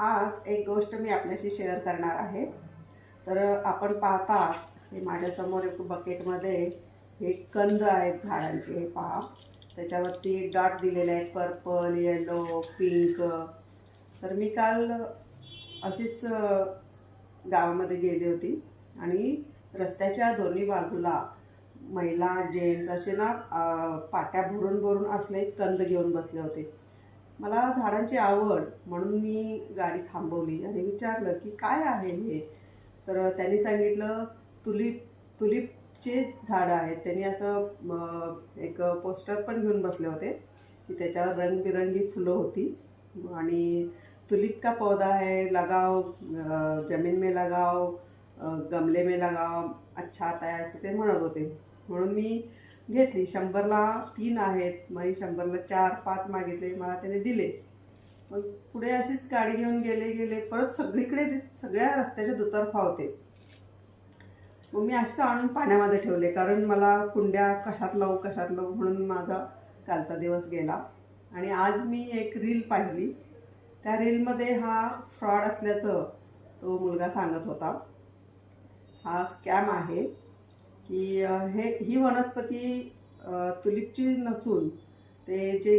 आज एक गोष्ट मी आपल्याशी शेअर करणार आहे। तर आपण पाहता हे माझ्यासमोर एक बकेटमध्ये हे कंद आहेत झाडांचे, हे पहा। त्याच्यावरती डॉट दिलेले आहेत, पर्पल, येलो, पिंक। तर मी काल अशीच गावामध्ये गेली होती आणि रस्त्याच्या दोन्ही बाजूला महिला जेंट्स असे ना पाट्या भरून भरून असले कंद घेऊन बसले होते। मला झाडांची आवड म्हणून मी गाडी थांबवली आणि विचारलं की काय आहे हे। तर त्यांनी सांगितलं तुलिपचे झाडं आहेत। त्यांनी असं एक पोस्टर पण घेऊन बसले होते की त्याच्यावर रंगबिरंगी फुलं होती आणि तुलिप का पौधा है, लगाओ जमीन में लगाओ, गमले में लगाओ, अच्छा आता है असं ते म्हणत होते। म्हणून मी घेतली। 100ला 3 आहेत, मग 100ला 4-5 मागितले, मला त्याने दिले। मग पुढे अशीच गाडी घेऊन गेले परत सगळीकडे सगळ्या रस्त्याच्या दुतर्फा होते। मग मी असं आणून पाण्यामध्ये ठेवले, कारण मला कुंड्या कशात लावू म्हणून माझा कालचा दिवस गेला। आणि आज मी एक रील पाहिली, त्या रीलमध्ये हा फ्रॉड असल्याचं तो मुलगा सांगत होता। हा स्कॅम आहे की ही वनस्पती तुलिपची नसून ते जे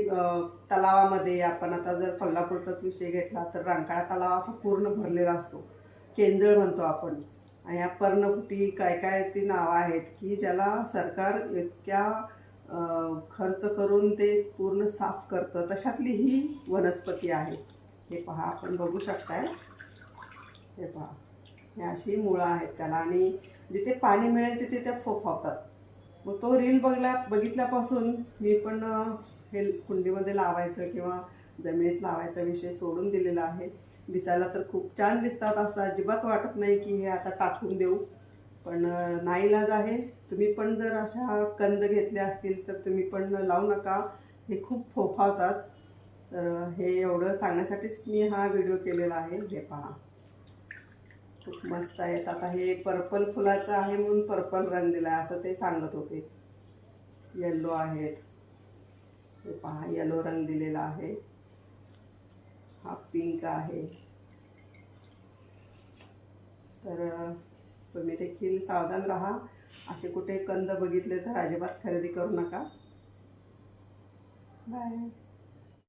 तलावामध्ये, आपण आता जर कोल्हापूरचाच विषय घेतला तर रंकाळा तलाव असा पूर्ण भरलेला असतो, केंजळ म्हणतो आपण। आणि या पर्णकुटी काय काय ती नावं आहेत की ज्याला सरकार इतक्या खर्च करून ते पूर्ण साफ करतं, तशातली ही वनस्पती आहे। हे पहा, आपण बघू शकताय, हे पहा, हे अशी मुळं आहेत त्याला आणि जिथे पाणी मिळेल तिथे ते फोफावतात। मग तो रील बघितल्यापासून मी पण हे कुंडीमध्ये लावायचं किंवा जमिनीत लावायचा विषय सोडून दिलेला आहे। दिसायला तर खूप छान दिसतात, असं अजिबात वाटत नाही की हे आता टाकून देऊ, पण नाईलाज आहे। तुम्ही पण जर अशा कंद घेतले असतील तर तुम्ही पण लावू नका, हे खूप फोफावतात। तर हे एवढं सांगण्यासाठीच मी हा व्हिडिओ केलेला आहे। हे पहा, खूप मस्त आहेत। आता हे पर्पल फुलाचं आहे म्हणून पर्पल रंग दिला असं ते सांगत होते। येलो आहेत, हे पहा, येलो रंग दिलेला आहे। हा पिंक आहे। तर तुम्ही देखील सावधान राहा, असे कुठे कंद बघितले तर अजिबात खरेदी करू नका। बाय।